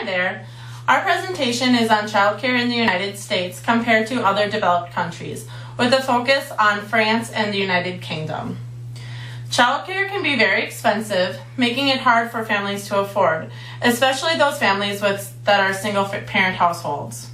Hi there. Our presentation is on childcare in the United States compared to other developed countries, with a focus on France and the United Kingdom. Childcare can be very expensive, making it hard for families to afford, especially those families that are single-parent households.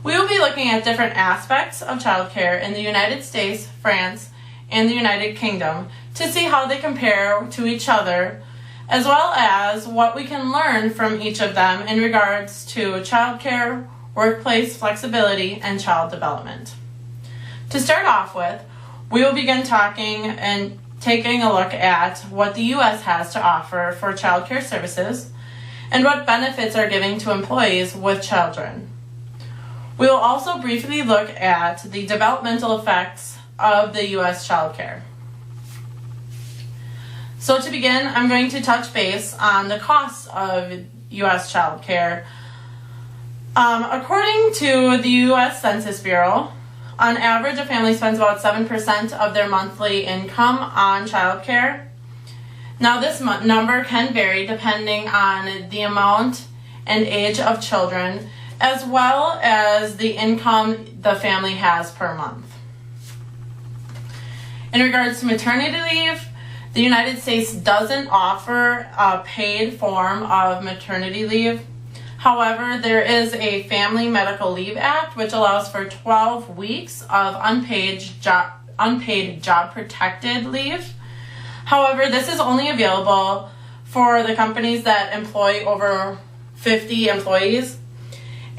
We will be looking at different aspects of childcare in the United States, France, and the United Kingdom to see how they compare to each other, as well as what we can learn from each of them in regards to childcare, workplace flexibility, and child development. To start off with, we will begin talking and taking a look at what the U.S. has to offer for childcare services and what benefits are given to employees with children. We will also briefly look at the developmental effects of the U.S. childcare. So to begin, I'm going to touch base on the costs of U.S. childcare. According to the U.S. Census Bureau, on average, a family spends about 7% of their monthly income on childcare. Now, this number can vary depending on the amount and age of children, as well as the income the family has per month. In regards to maternity leave, the United States doesn't offer a paid form of maternity leave. However, there is a Family Medical Leave Act which allows for 12 weeks of unpaid job protected leave. However, this is only available for the companies that employ over 50 employees.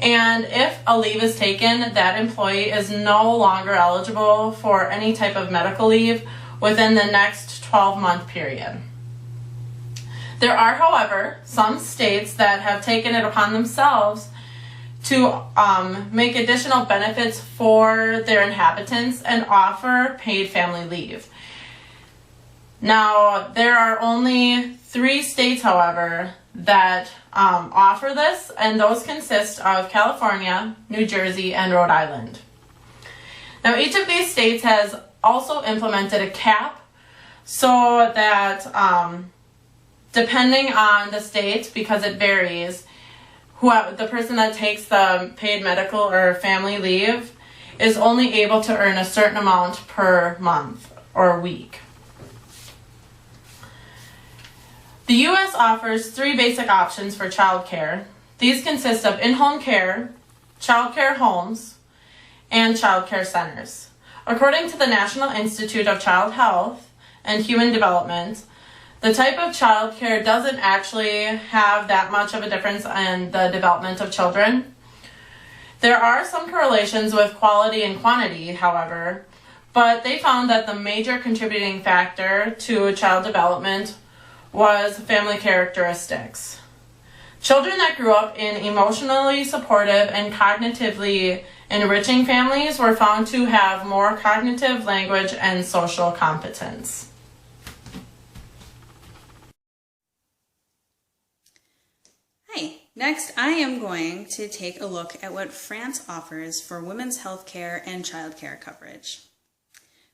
And if a leave is taken, that employee is no longer eligible for any type of medical leave within the next 12-month period. There are, however, some states that have taken it upon themselves to make additional benefits for their inhabitants and offer paid family leave. Now, there are only 3 states, however, that offer this, and those consist of California, New Jersey, and Rhode Island. Now, each of these states has also implemented a cap so that depending on the state, because it varies, the person that takes the paid medical or family leave is only able to earn a certain amount per month or week. The U.S. offers 3 basic options for childcare. These consist of in-home care, childcare homes, and childcare centers. According to the National Institute of Child Health and Human Development, the type of childcare doesn't actually have that much of a difference in the development of children. There are some correlations with quality and quantity, however, but they found that the major contributing factor to child development was family characteristics. Children that grew up in emotionally supportive and cognitively enriching families were found to have more cognitive, language, and social competence. Hi, next I am going to take a look at what France offers for women's health care and childcare coverage.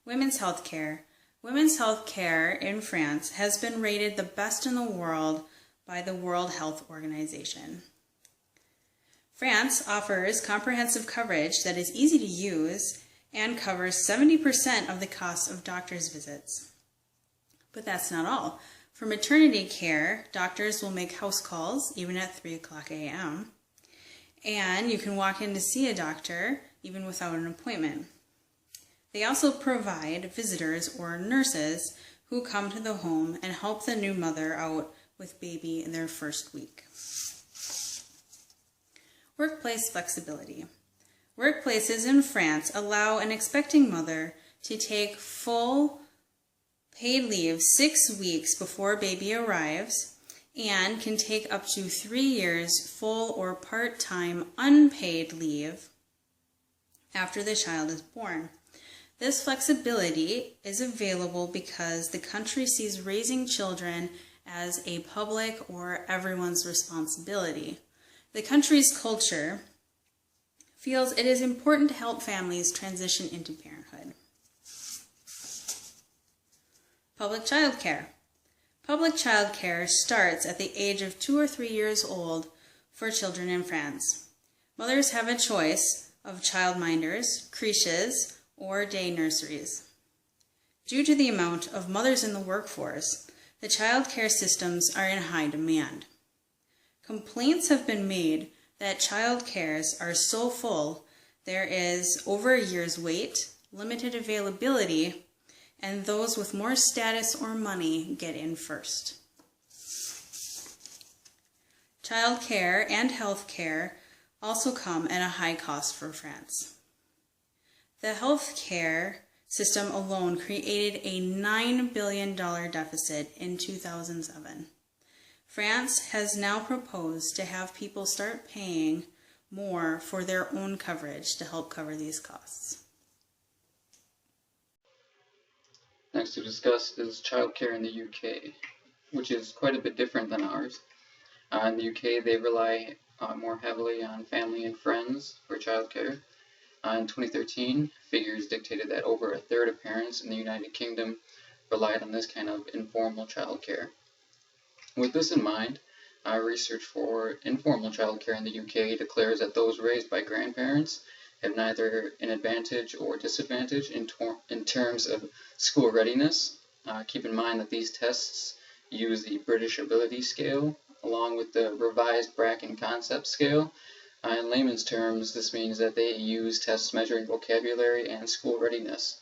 Women's health care. Women's health care in France has been rated the best in the world by the World Health Organization. France offers comprehensive coverage that is easy to use and covers 70% of the cost of doctor's visits. But that's not all. For maternity care, doctors will make house calls even at 3 o'clock a.m. And you can walk in to see a doctor even without an appointment. They also provide visitors or nurses who come to the home and help the new mother out with baby in their first week. Workplace flexibility. Workplaces in France allow an expecting mother to take full paid leave 6 weeks before baby arrives and can take up to 3 years full or part-time unpaid leave after the child is born. This flexibility is available because the country sees raising children as a public or everyone's responsibility. The country's culture feels it is important to help families transition into parenthood. Public childcare. Public childcare starts at the age of 2 or 3 years old for children in France. Mothers have a choice of childminders, creches, or day nurseries. Due to the amount of mothers in the workforce, the child care systems are in high demand. Complaints have been made that child cares are so full there is over a year's wait, limited availability, and those with more status or money get in first. Child care and health care also come at a high cost for France. The health care system alone created a $9 billion deficit in 2007. France has now proposed to have people start paying more for their own coverage to help cover these costs. Next to discuss is childcare in the UK, which is quite a bit different than ours. In the UK, they rely more heavily on family and friends for childcare. In 2013, figures dictated that over a third of parents in the United Kingdom relied on this kind of informal childcare. With this in mind, research for informal childcare in the UK declares that those raised by grandparents have neither an advantage or disadvantage in terms of school readiness. Keep in mind that these tests use the British Ability Scale along with the revised Bracken Concept Scale. In layman's terms, this means that they use tests measuring vocabulary and school readiness.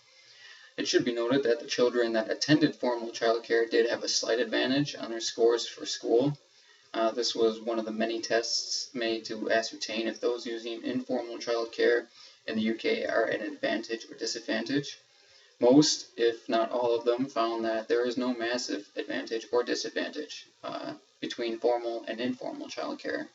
It should be noted that the children that attended formal childcare did have a slight advantage on their scores for school. This was one of the many tests made to ascertain if those using informal childcare in the UK are at an advantage or disadvantage. Most, if not all of them, found that there is no massive advantage or disadvantage between formal and informal childcare.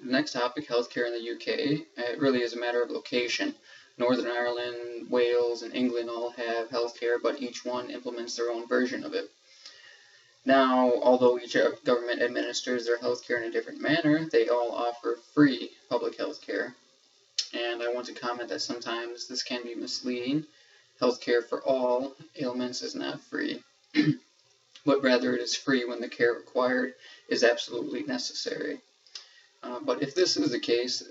Next topic, healthcare in the UK. It really is a matter of location. Northern Ireland, Wales, and England all have healthcare, but each one implements their own version of it. Now, although each government administers their healthcare in a different manner, they all offer free public healthcare. And I want to comment that sometimes this can be misleading. Healthcare for all ailments is not free, but rather it is free when the care required is absolutely necessary. But if this is the case,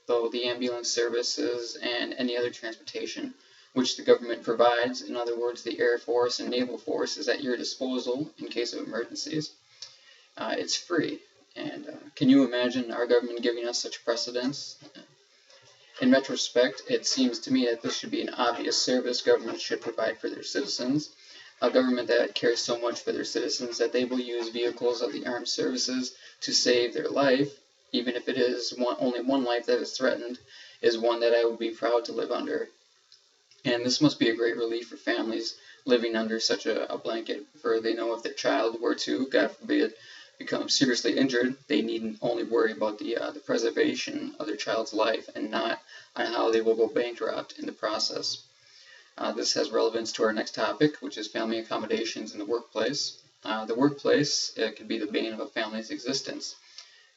though the ambulance services and any other transportation which the government provides, in other words, the Air Force and Naval Force, is at your disposal in case of emergencies, it's free. And can you imagine our government giving us such precedence? In retrospect, it seems to me that this should be an obvious service governments should provide for their citizens. A government that cares so much for their citizens that they will use vehicles of the armed services to save their life, even if it is only one life that is threatened, is one that I would be proud to live under. And this must be a great relief for families living under such a blanket, for they know if their child were to, God forbid, become seriously injured, they need only worry about the preservation of their child's life and not on how they will go bankrupt in the process. This has relevance to our next topic, which is family accommodations in the workplace. The workplace could be the bane of a family's existence,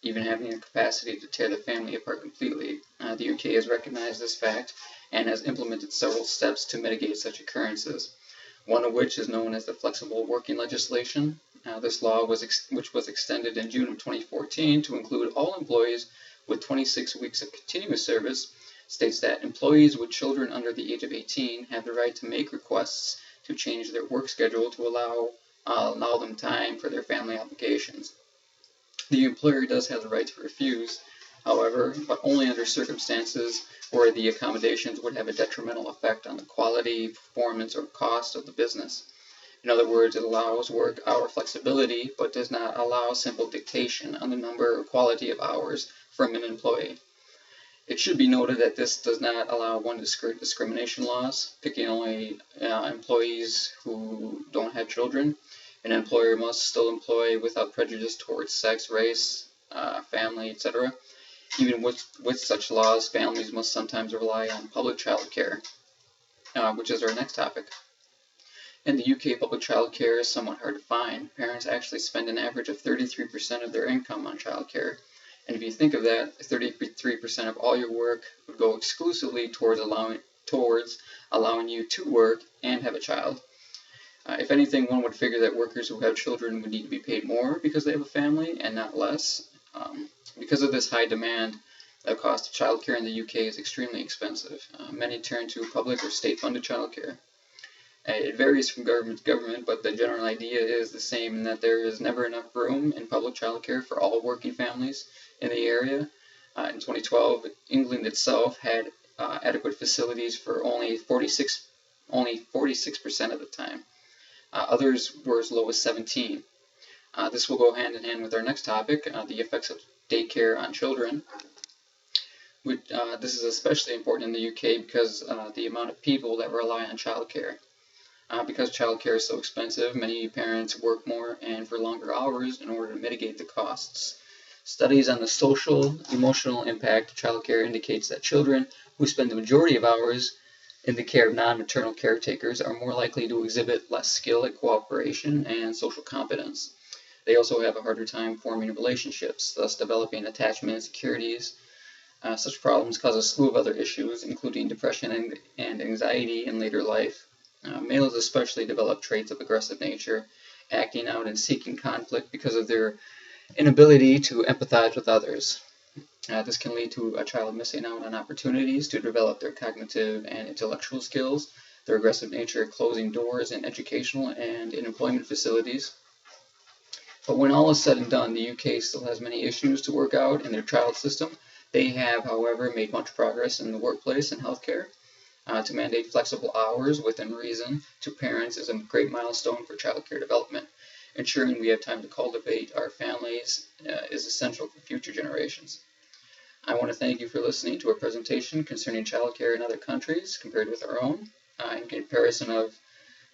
even having the capacity to tear the family apart completely. The UK has recognized this fact and has implemented several steps to mitigate such occurrences, one of which is known as the flexible working legislation. This law, which was extended in June of 2014 to include all employees with 26 weeks of continuous service, states that employees with children under the age of 18 have the right to make requests to change their work schedule to allow them time for their family obligations. The employer does have the right to refuse, however, but only under circumstances where the accommodations would have a detrimental effect on the quality, performance, or cost of the business. In other words, it allows work hour flexibility, but does not allow simple dictation on the number or quality of hours from an employee. It should be noted that this does not allow one discrimination laws, picking only employees who don't have children. An employer must still employ without prejudice towards sex, race, family, etc. Even with such laws, families must sometimes rely on public child care, which is our next topic. In the UK, public child care is somewhat hard to find. Parents actually spend an average of 33% of their income on child care. And if you think of that, 33% of all your work would go exclusively towards allowing you to work and have a child. If anything, one would figure that workers who have children would need to be paid more because they have a family and not less. Because of this high demand, the cost of childcare in the UK is extremely expensive. Many turn to public or state-funded childcare. It varies from government to government, but the general idea is the same in that there is never enough room in public childcare for all working families in the area. In 2012, England itself had adequate facilities for only 46% of the time. Others were as low as 17%. This will go hand in hand with our next topic, the effects of daycare on children. This is especially important in the UK because the amount of people that rely on childcare. Because childcare is so expensive, many parents work more and for longer hours in order to mitigate the costs. Studies on the social, emotional impact of childcare indicates that children who spend the majority of hours in the care of non-maternal caretakers are more likely to exhibit less skill at cooperation and social competence. They also have a harder time forming relationships, thus developing attachment insecurities. Such problems cause a slew of other issues, including depression and anxiety in later life. Males especially develop traits of aggressive nature, acting out and seeking conflict because of their inability to empathize with others. This can lead to a child missing out on opportunities to develop their cognitive and intellectual skills, their aggressive nature closing doors in educational and in employment facilities. But when all is said and done, the UK still has many issues to work out in their child system. They have, however, made much progress in the workplace and healthcare. To mandate flexible hours within reason to parents is a great milestone for childcare development. Ensuring we have time to cultivate our families is essential for future generations. I want to thank you for listening to our presentation concerning childcare in other countries compared with our own. In comparison of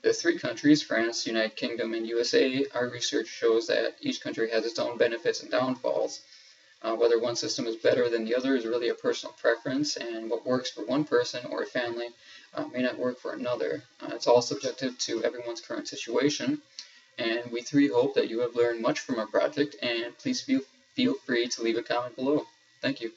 the three countries, France, United Kingdom, and USA, our research shows that each country has its own benefits and downfalls. Whether one system is better than the other is really a personal preference, and what works for one person or a family may not work for another. It's all subjective to everyone's current situation, and we three hope that you have learned much from our project, and please feel free to leave a comment below. Thank you.